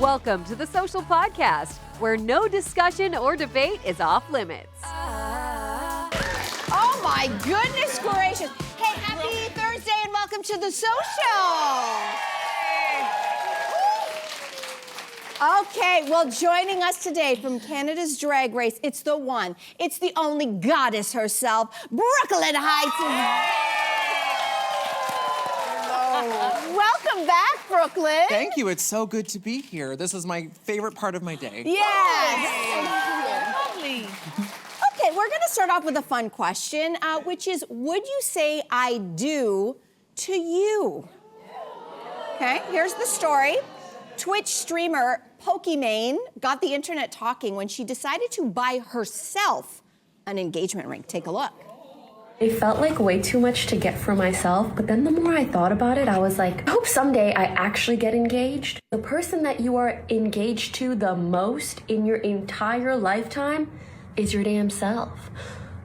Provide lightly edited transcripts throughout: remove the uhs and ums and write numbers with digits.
Welcome to the Social Podcast, where no discussion or debate is off limits. Oh my goodness gracious. Hey, happy Thursday and welcome to the Social. Okay, well, joining us today from Canada's Drag Race, it's the one, it's the only goddess herself, Brooklyn Hytes. Hello. Welcome back, Brooklyn. Thank you, it's so good to be here. This is my favorite part of my day. Yes. Lovely. Okay, we're gonna start off with a fun question, which is, would you say I do to you? Okay, here's the story. Twitch streamer Pokimane got the internet talking when she decided to buy herself an engagement ring. Take a look. It felt like way too much to get for myself, but then the more I thought about it, I was like, I hope someday I actually get engaged. The person that you are engaged to the most in your entire lifetime is your damn self.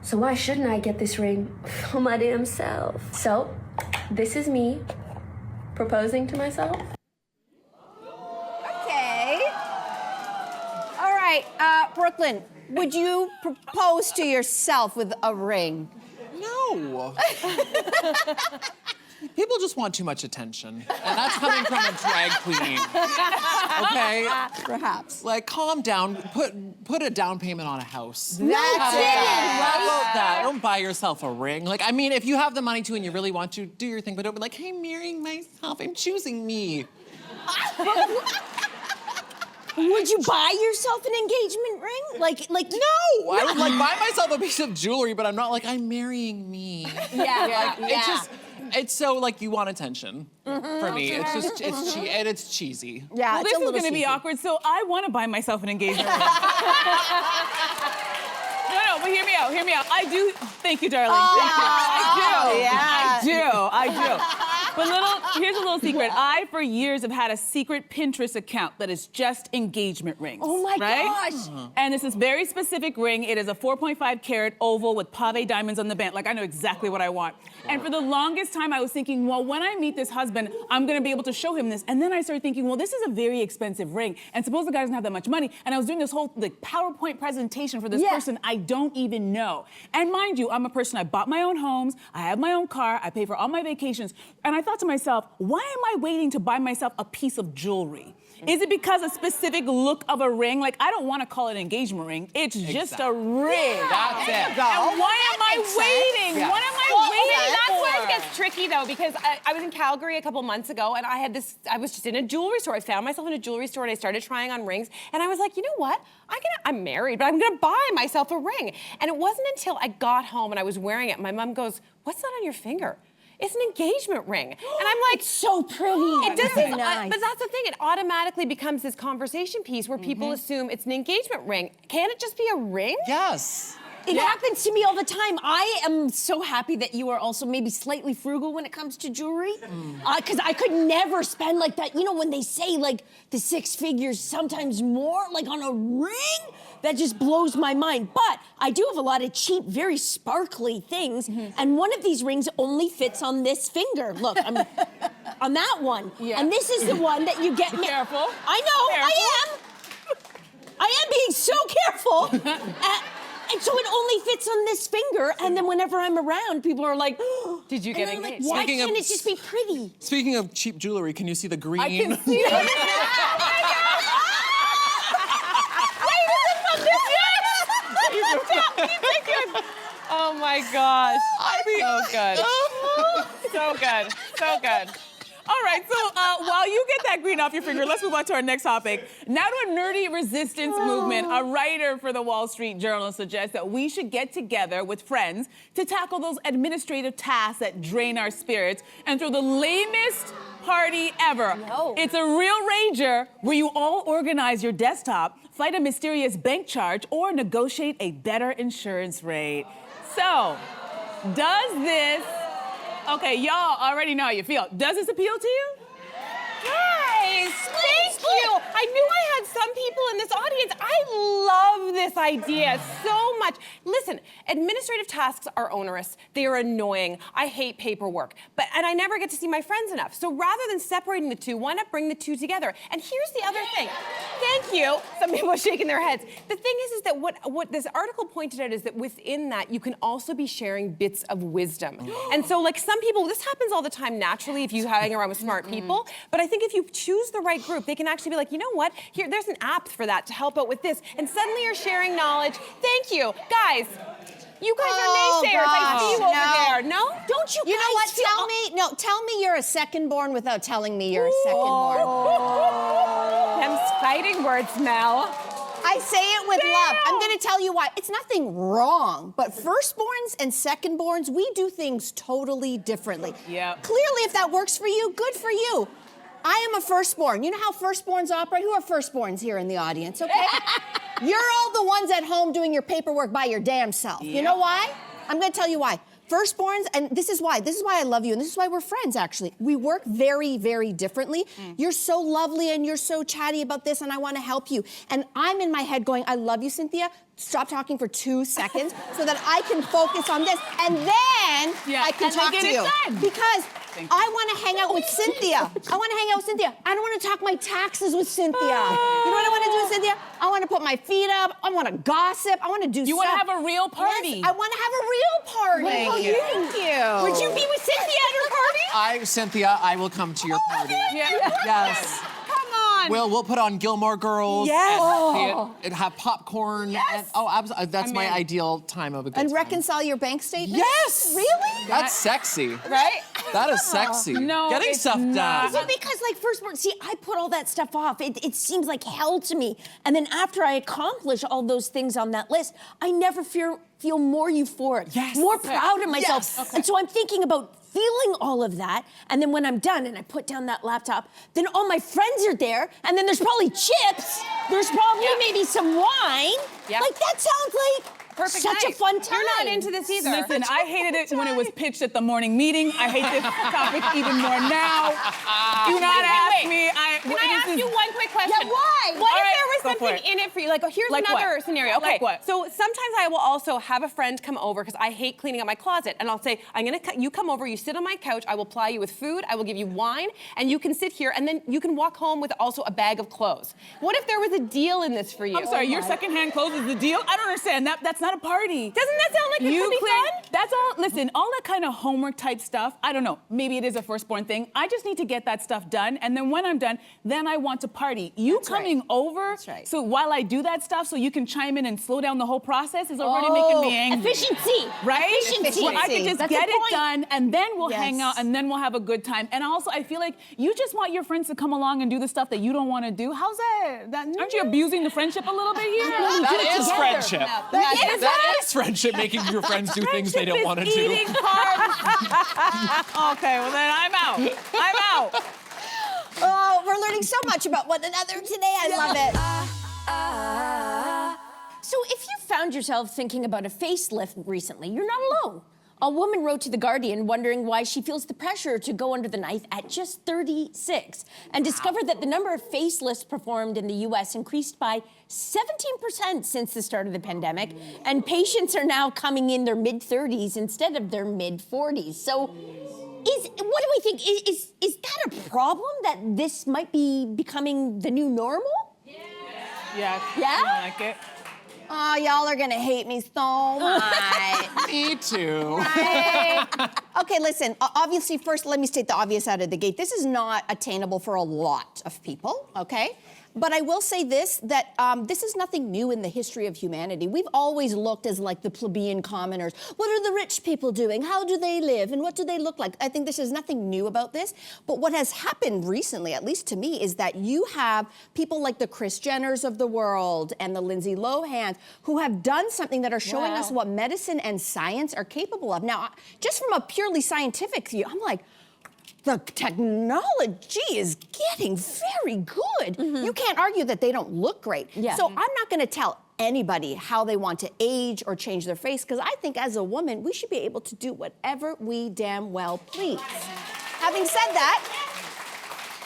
So why shouldn't I get this ring for my damn self? So this is me proposing to myself. Okay. All right, Brooklyn, would you propose to yourself with a ring? No. People just want too much attention, and that's coming from a drag queen. Okay? Perhaps. Like, calm down. Put a down payment on a house. That's it, How right? about that? Don't buy yourself a ring. Like, I mean, if you have the money to and you really want to, do your thing, but don't be like, hey, I'm marrying myself. I'm choosing me. Would you buy yourself an engagement ring? Like No! I would like buy myself a piece of jewelry, but I'm not like, I'm marrying me. Yeah. It's so like you want attention for me. It's cheesy. Yeah, Well, it's this a is little gonna be cheesy. awkward, so I want to buy myself an engagement ring. No, but hear me out. I do, thank you, darling. Thank you. I do. But here's a little secret. I, for years, have had a secret Pinterest account that is just engagement rings. Oh my gosh. And it's this very specific ring. It is a 4.5 carat oval with pave diamonds on the band. Like, I know exactly what I want. And for the longest time, I was thinking, well, when I meet this husband, I'm gonna be able to show him this. And then I started thinking, well, this is a very expensive ring. And suppose the guy doesn't have that much money. And I was doing this whole PowerPoint presentation for this person I don't even know. And mind you, I'm a person, I bought my own homes, I have my own car, I pay for all my vacations. And I thought to myself, why am I waiting to buy myself a piece of jewelry? Is it because a specific look of a ring? Like, I don't want to call it an engagement ring. It's just a ring. That's it. And why am I waiting? Yeah. What am I waiting That's for? where it gets tricky, though, because I was in Calgary a couple months ago, and I was just in a jewelry store. I found myself in a jewelry store, and I started trying on rings, and I was like, you know what? I'm married, but I'm gonna buy myself a ring. And it wasn't until I got home and I was wearing it, my mom goes, what's that on your finger? It's an engagement ring. And I'm like, It's so pretty. it does Very this, nice. but that's the thing, it automatically becomes this conversation piece where people assume it's an engagement ring. Can it just be a ring? Yes. It happens to me all the time. I am so happy that you are also maybe slightly frugal when it comes to jewelry. Because I could never spend like that. You know, when they say like the 6 figures, sometimes more, like on a ring, that just blows my mind. But I do have a lot of cheap, very sparkly things. And one of these rings only fits on this finger. Look, I'm on that one. Yeah. And this is the one that you get. Careful. I know, I am being so careful. And so it only fits on this finger, and then whenever I'm around, people are like, Did you get and I'm like, engaged? why Speaking can't of- it just be pretty? Speaking of cheap jewelry, can you see the green? I can see it. Oh my gosh. I mean, So good. So good. All right, so while you get that green off your finger, let's move on to our next topic. Now to a nerdy resistance movement. A writer for the Wall Street Journal suggests that we should get together with friends to tackle those administrative tasks that drain our spirits and throw the lamest party ever. No. It's a real rager where you all organize your desktop, fight a mysterious bank charge, or negotiate a better insurance rate. So, does this... Okay, y'all already know how you feel. Does this appeal to you? Hey! guys. Thank you. I knew I had some people in this audience. I love this idea so much. Listen, administrative tasks are onerous. They are annoying. I hate paperwork. And I never get to see my friends enough. So rather than separating the two, why not bring the two together? And here's the other thing. Thank you. Some people are shaking their heads. The thing is that what this article pointed out is that within that, you can also be sharing bits of wisdom. And so like some people, this happens all the time naturally if you hang around with smart people. But I think if you choose the right group, they can actually be like, you know what? Here, there's an app for that to help out with this. And suddenly you're sharing knowledge. Thank you. Guys, you guys are naysayers. I see you over there. No? Don't you guys You know what? feel... Tell me you're a second-born without telling me you're a second-born. Them's fighting words, Mel. I say it with love. I'm going to tell you why. It's nothing wrong, but firstborns and secondborns, we do things totally differently. Yeah. Clearly, if that works for you, good for you. I am a firstborn. You know how firstborns operate? Who are firstborns here in the audience, okay? You're all the ones at home doing your paperwork by your damn self. You know why? I'm going to tell you why. Firstborns, and this is why I love you, and this is why we're friends, actually. We work very, very differently. You're so lovely, and you're so chatty about this, and I want to help you. And I'm in my head going, I love you, Cynthia. Stop talking for 2 seconds so that I can focus on this, and then I can talk to you. Because I want to hang out with Cynthia. I want to hang out with Cynthia. I don't want to talk my taxes with Cynthia. You know what I want to do with Cynthia? I want to put my feet up. I want to gossip. I want to do You want to have a real party. Yes, I want to have a real party. Thank you. Would you be with Cynthia at her party? Cynthia, I will come to your party. Yes. Come on. We'll put on Gilmore Girls. Yes. And have popcorn. Yes. And, that's my ideal time of a good And time. reconcile your bank statement? Yes. Really? That's sexy. Right? That is sexy. No, Getting it's stuff done. Is it because, like, firstborn, see, I put all that stuff off. It seems like hell to me. And then after I accomplish all those things on that list, I never feel more euphoric, more proud of myself. Yes. Okay. And so I'm thinking about feeling all of that, and then when I'm done and I put down that laptop, then all my friends are there, and then there's probably chips, there's probably maybe some wine. Like, that sounds like Perfect such night. a fun time. You're not into this either. Listen, I hated it when it was pitched at the morning meeting. I hate this topic even more now. Do not ask me. Can I ask you one quick question? Yeah, why? What All if right, there was go for something it. in it for you? Like, here's Like another what? scenario. Okay. Like what? So sometimes I will also have a friend come over because I hate cleaning up my closet, and I'll say, you come over, you sit on my couch, I will ply you with food, I will give you wine, and you can sit here, and then you can walk home with also a bag of clothes. What if there was a deal in this for you? I'm sorry, your secondhand clothes is the deal? I don't understand. That's not a party. Doesn't that sound like it could be fun? That's all. Listen, all that kind of homework type stuff, I don't know. Maybe it is a firstborn thing. I just need to get that stuff done. And then when I'm done, then I want to party. You coming over, so while I do that stuff, so you can chime in and slow down the whole process is already making me angry. Efficiency. Right? Efficiency. Well, I could just That's get the it point. done, and then we'll hang out, and then we'll have a good time. And also, I feel like you just want your friends to come along and do the stuff that you don't want to do. How's that? Aren't you abusing the friendship a little bit here? That is friendship. That is friendship, making your friends do things they don't want to do. Eating carbs. Okay, well then I'm out. I'm out. Oh, we're learning so much about one another today. I love it. So if you found yourself thinking about a facelift recently, you're not alone. A woman wrote to The Guardian wondering why she feels the pressure to go under the knife at just 36 and discovered that the number of facelifts performed in the US increased by 17% since the start of the pandemic, and patients are now coming in their mid-30s instead of their mid-40s. So what do we think? Is that a problem, that this might be becoming the new normal? Yeah. Yeah? I like it. Oh, y'all are gonna hate me so much. Me too. Right? Okay, listen, obviously, first, let me state the obvious out of the gate. This is not attainable for a lot of people, okay? But I will say this, that this is nothing new in the history of humanity. We've always looked as like the plebeian commoners. What are the rich people doing? How do they live? And what do they look like? I think there's nothing new about this. But what has happened recently, at least to me, is that you have people like the Kris Jenners of the world and the Lindsay Lohans who have done something that are showing us what medicine and science are capable of. Now, just from a purely scientific view, I'm like, the technology is getting very good. You can't argue that they don't look great. So I'm not gonna tell anybody how they want to age or change their face, because I think as a woman, we should be able to do whatever we damn well please. Having said that,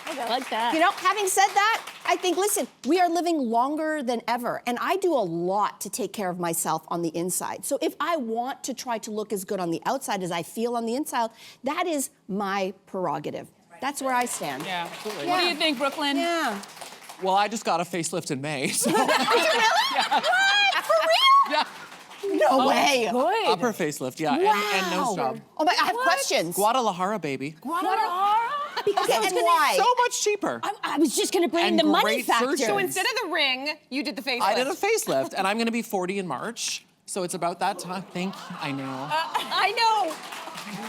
I like that. You know, having said that, I think, listen, we are living longer than ever, and I do a lot to take care of myself on the inside. So if I want to try to look as good on the outside as I feel on the inside, that is my prerogative. That's where I stand. Yeah, absolutely. What do you think, Brooklyn? Yeah. Well, I just got a facelift in May. So. Did you really? Yeah. What? For real? Yeah. No way. Good. Upper facelift, yeah, and nose job. Oh my, I have questions. Guadalajara, baby. Guadalajara? Because and why? So much cheaper. I was just going to bring And the money great factor. surgeons. So instead of the ring, you did the facelift. I did a facelift, and I'm going to be 40 in March. So it's about that time. Thank you. I know. I know.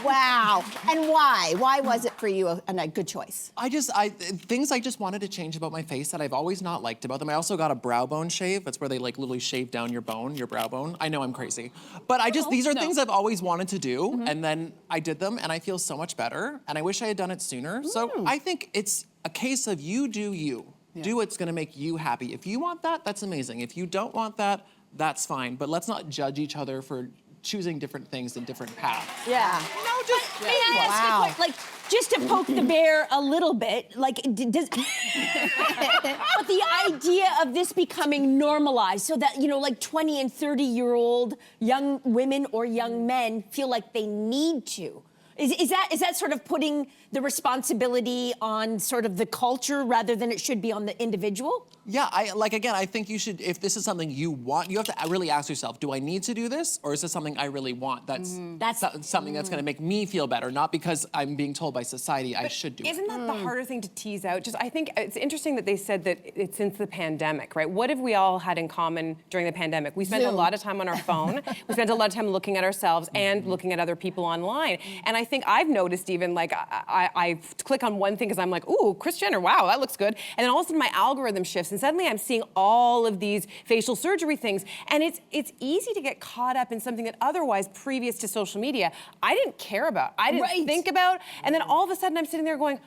Wow. And why? Why was it for you a good choice? Things I just wanted to change about my face that I've always not liked about them. I also got a brow bone shave. That's where they like literally shave down your brow bone. I know I'm crazy. But these are things I've always wanted to do. And then I did them and I feel so much better. And I wish I had done it sooner. So I think it's a case of you do you. Yeah. Do what's gonna make you happy. If you want that, that's amazing. If you don't want that, that's fine. But let's not judge each other for choosing different things and different paths. Yeah. No, just may I ask you a question? Like, just to poke the bear a little bit, like, does but the idea of this becoming normalized, so that, you know, like 20 and 30-year-old young women or young men feel like they need to. Is that sort of putting the responsibility on sort of the culture rather than it should be on the individual? Yeah, I think you should, if this is something you want, you have to really ask yourself, do I need to do this? Or is this something I really want? That's something that's gonna make me feel better, not because I'm being told by society I should do it. Isn't that the harder thing to tease out? Just, I think it's interesting that they said that it's since the pandemic, right? What have we all had in common during the pandemic? We spent a lot of time on our phone. We spent a lot of time looking at ourselves and looking at other people online. And I think I've noticed even, like, I click on one thing because I'm like, ooh, Kris Jenner, wow, that looks good. And then all of a sudden my algorithm shifts and suddenly I'm seeing all of these facial surgery things. And it's easy to get caught up in something that otherwise, previous to social media, I didn't care about. I didn't think about. And then all of a sudden I'm sitting there going,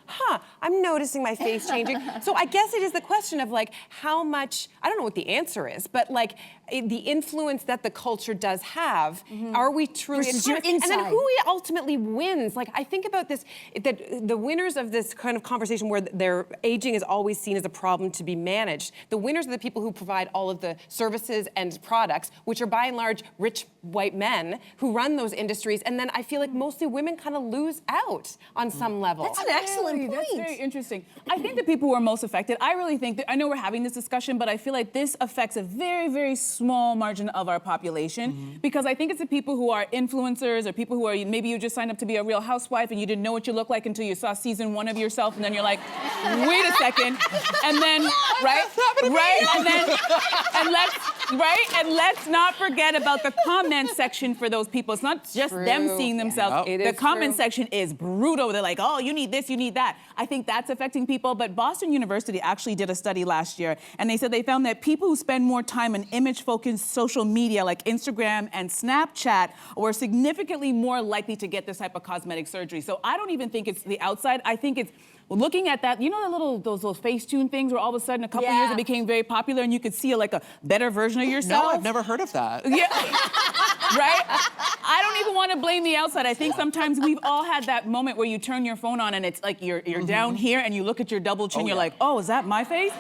I'm noticing my face changing. So I guess it is the question of, like, how much, I don't know what the answer is, but, like, the influence that the culture does have, are we truly Versus your inside. And then who ultimately wins? Like, I think about this, that the winners of this kind of conversation where their aging is always seen as a problem to be managed, the winners are the people who provide all of the services and products, which are by and large rich white men who run those industries. And then I feel like mostly women kind of lose out on some level. That's an excellent point. That's very interesting. I think the people who are most affected, I really think that, I know we're having this discussion, but I feel like this affects a very, very small margin of our population, because I think it's the people who are influencers or people who are, maybe you just signed up to be a Real Housewife and you didn't know what you look like until you saw season 1 of yourself, and then you're like, wait a second, and then, and let's not forget about the comment section for those people. It's not just them seeing themselves. The comment section is brutal. They're like, oh, you need this, you need that. I think that's affecting people, but Boston University actually did a study last year, and they said they found that people who spend more time on image-focused social media like Instagram and Snapchat were significantly more likely to get this type of cosmetic surgery. So I don't even think it's the outside. I think it's looking at that, you know, those Facetune things where all of a sudden a couple years it became very popular and you could see like a better version of yourself. No, I've never heard of that. Yeah, right? I don't even want to blame the outside. I think sometimes we've all had that moment where you turn your phone on and it's like you're down here and you look at your double chin, you're like, oh, is that my face?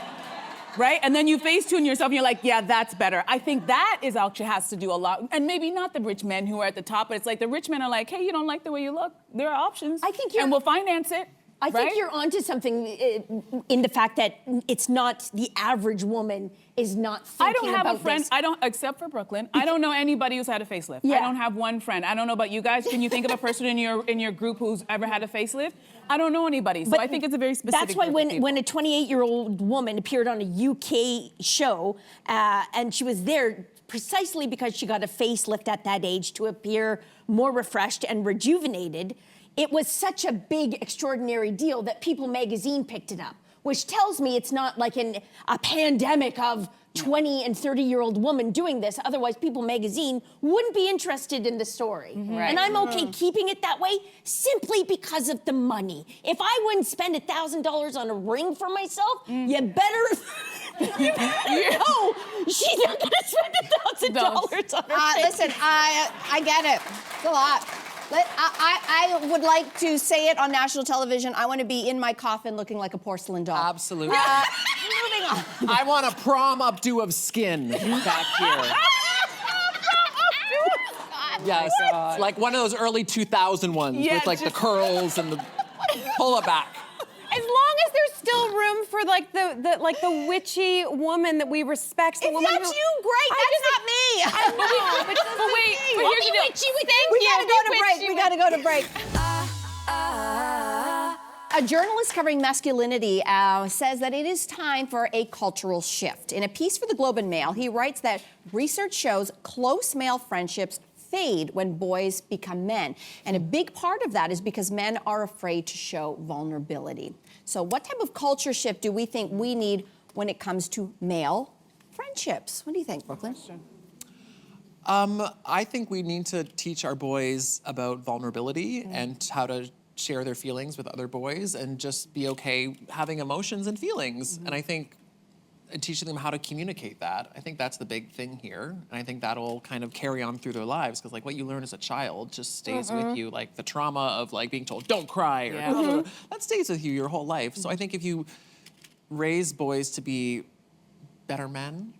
Right? And then you Facetune yourself and you're like, yeah, that's better. I think that is actually has to do a lot. And maybe not the rich men who are at the top, but it's like the rich men are like, hey, you don't like the way you look? There are options. I think and we'll finance it. I think you're onto something in the fact that it's not the average woman is not thinking I don't have about a friend, this. except for Brooklyn, I don't know anybody who's had a facelift. I don't have one friend. I don't know about you guys. Can you think of a person in your group who's ever had a facelift? I don't know anybody. So I think it's a very specific That's why group of people. when a 28-year-old woman appeared on a UK show, and she was there precisely because she got a facelift at that age to appear more refreshed and rejuvenated, it was such a big, extraordinary deal that People magazine picked it up, which tells me it's not like a pandemic of 20 and 30-year-old woman doing this. Otherwise, People magazine wouldn't be interested in the story. And I'm okay keeping it that way simply because of the money. If I wouldn't spend $1,000 on a ring for myself, you better... No, she's not gonna spend $1,000 on her face. Listen, I get it. It's a lot. I would like to say it on national television. I want to be in my coffin looking like a porcelain doll. Absolutely. Moving on. I want a prom updo of skin back here. Yes, like one of those early 2000 ones with like the curls and the pull it back. As long as there's still room for like the witchy woman that we respect. If woman that's you, great. That's not me. I know, but wait, here's the deal. We gotta go to break. We gotta go to break. A journalist covering masculinity says that it is time for a cultural shift. In a piece for the Globe and Mail, he writes that research shows close male friendships fade when boys become men. And a big part of that is because men are afraid to show vulnerability. So what type of culture shift do we think we need when it comes to male friendships? What do you think, Brooklyn? I think we need to teach our boys about vulnerability and how to share their feelings with other boys and just be okay having emotions and feelings. And I think teaching them how to communicate that, I think that's the big thing here. And I think that'll kind of carry on through their lives because like what you learn as a child just stays with you. Like the trauma of like being told, don't cry, or that stays with you your whole life. So I think if you raise boys to be better men,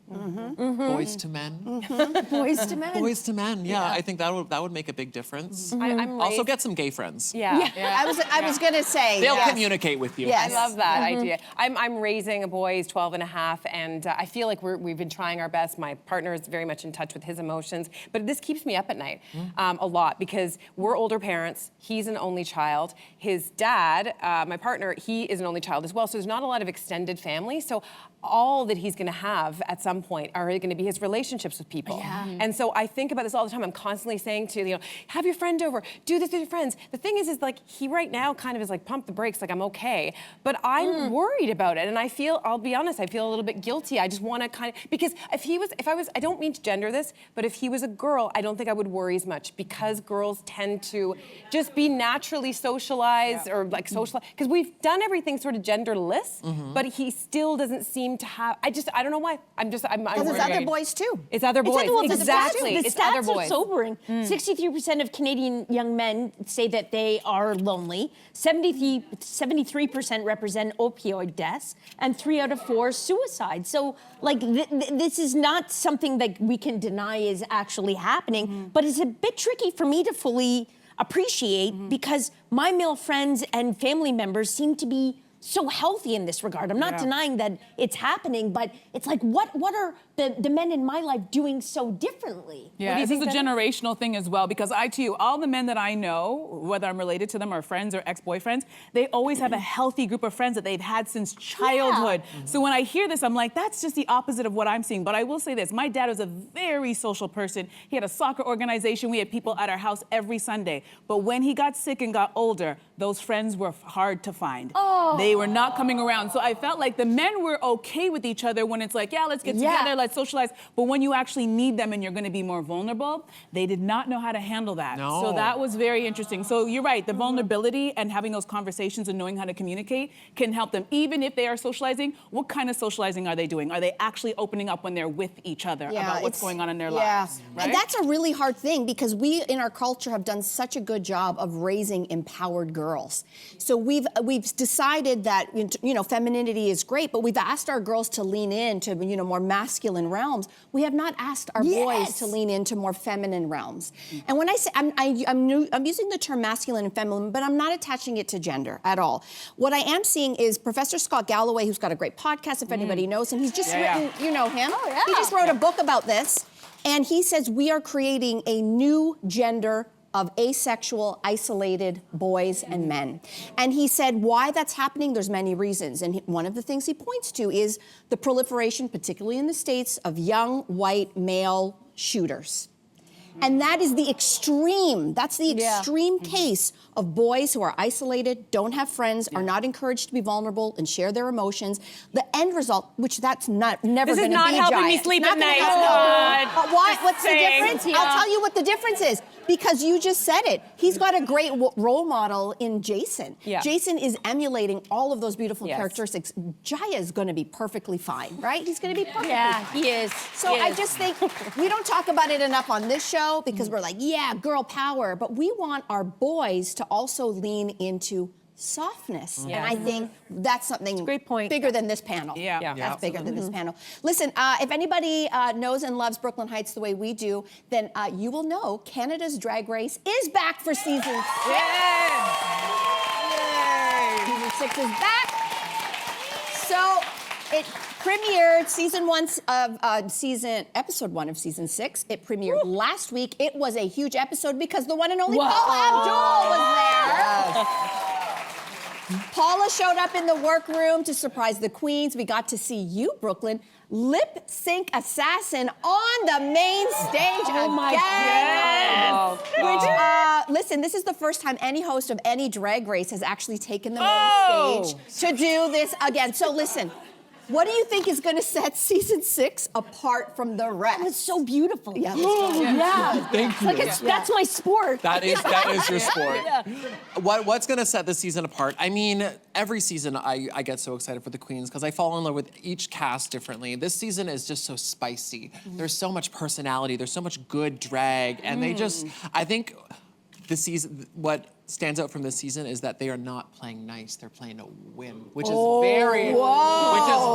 boys to men. Boys to men. Boys to men, yeah. I think that would make a big difference. I'm Also get some gay friends. Yeah. I was gonna say. They'll communicate with you. Yes. I love that idea. I'm raising a boy, he's 12 and a half, and I feel like we've been trying our best. My partner is very much in touch with his emotions, but this keeps me up at night a lot because we're older parents. He's an only child. His dad, my partner, he is an only child as well, so there's not a lot of extended family. So all that he's gonna have at some point are gonna be his relationships with people. And so I think about this all the time. I'm constantly saying to, have your friend over, do this with your friends. The thing is like, he right now kind of is like, pump the brakes, like I'm okay. But I'm worried about it. And I'll be honest, I feel a little bit guilty. I just wanna because if I was, I don't mean to gender this, but if he was a girl, I don't think I would worry as much because girls tend to just be naturally socialized or like socialized. Because we've done everything sort of genderless, but he still doesn't seem to have, I don't know why. I'm Because it's other boys too. It's other boys, exactly. The It's other stats boys. are sobering. 63% of Canadian young men say that they are lonely. 73% represent opioid deaths, and 3 out of 4 suicide. So, like, this is not something that we can deny is actually happening, but it's a bit tricky for me to fully appreciate because my male friends and family members seem to be so healthy in this regard. I'm not denying that it's happening, but it's like, what are the men in my life doing so differently? Yeah, this is a generational thing as well, because all the men that I know, whether I'm related to them or friends or ex-boyfriends, they always have a healthy group of friends that they've had since childhood. So when I hear this, I'm like, that's just the opposite of what I'm seeing. But I will say this, my dad was a very social person. He had a soccer organization. We had people at our house every Sunday. But when he got sick and got older, those friends were hard to find. They were not coming around. So I felt like the men were okay with each other when it's like, yeah, let's get together, let's socialize. But when you actually need them and you're gonna be more vulnerable, they did not know how to handle that. No. So that was very interesting. So you're right, the vulnerability and having those conversations and knowing how to communicate can help them. Even if they are socializing, what kind of socializing are they doing? Are they actually opening up when they're with each other about what's going on in their lives? Right? And that's a really hard thing because we in our culture have done such a good job of raising empowered girls. So we've decided that femininity is great, but we've asked our girls to lean into more masculine realms. We have not asked our boys to lean into more feminine realms. And when I say I'm using the term masculine and feminine, but I'm not attaching it to gender at all. What I am seeing is Professor Scott Galloway, who's got a great podcast if anybody knows him. He's just written, you know him. He just wrote a book about this, and he says we are creating a new gender of asexual, isolated boys and men. And he said why that's happening, there's many reasons. And one of the things he points to is the proliferation, particularly in the States, of young, white, male shooters. And that is the extreme, extreme case of boys who are isolated, don't have friends, are not encouraged to be vulnerable and share their emotions. The end result, which that's never going to be This is not helping me sleep at night. Why? What's the difference? I'll tell you what the difference is. because you just said it. He's got a great role model in Jason. Yeah. Jason is emulating all of those beautiful Yes. characteristics. Jaya is going to be perfectly fine, right? He's going to be perfectly Yeah, fine. he is. So He I is. just think we don't talk about it enough on this show because we're like, yeah, girl power, but we want our boys to also lean into softness. And I think that's something great point. bigger than this panel. Yeah. Yeah. That's bigger than this panel. Listen, if anybody knows and loves Brooklyn Heights the way we do, then you will know Canada's Drag Race is back for season 6. Season 6 is back. So it premiered episode 1 of season 6. It premiered last week. It was a huge episode because the one and only Paula Abdul was there. Paula showed up in the workroom to surprise the queens. We got to see you, Brooklyn, lip sync assassin on the main stage again. my Which, listen, this is the first time any host of any drag race has actually taken the main stage to do this again. So listen, what do you think is going to set season 6 apart from the rest? It's so beautiful. Yeah, Yeah. Thank you. That's my sport. That is your sport. What's gonna set this season apart? I mean, every season I get so excited for the queens because I fall in love with each cast differently. This season is just so spicy. There's so much personality. There's so much good drag, and they just. I think this season, what stands out from this season is that they are not playing nice. They're playing to win, which is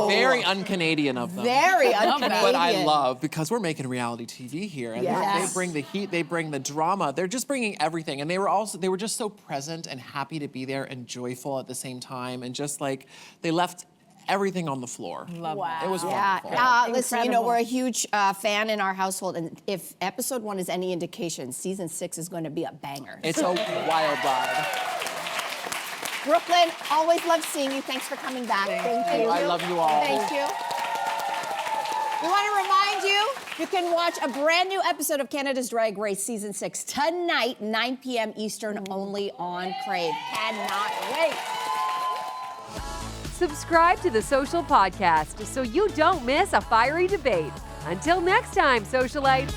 very un-Canadian of them. Very un-Canadian. But I love, because we're making reality TV here, and Yes. they bring the heat, they bring the drama, they're just bringing everything, and they were just so present and happy to be there and joyful at the same time, and just like they left everything on the floor. Love It was Yeah, wonderful. listen, you know, we're a huge fan in our household, and if episode 1 is any indication, season 6 is going to be a banger. It's a wild ride. Brooklyn, always love seeing you. Thanks for coming back. Thank you. I love you all. Thank you. We want to remind you, you can watch a brand new episode of Canada's Drag Race Season 6 tonight, 9 p.m. Eastern, only on Crave. Cannot wait. Subscribe to the Social Podcast so you don't miss a fiery debate. Until next time, socialites.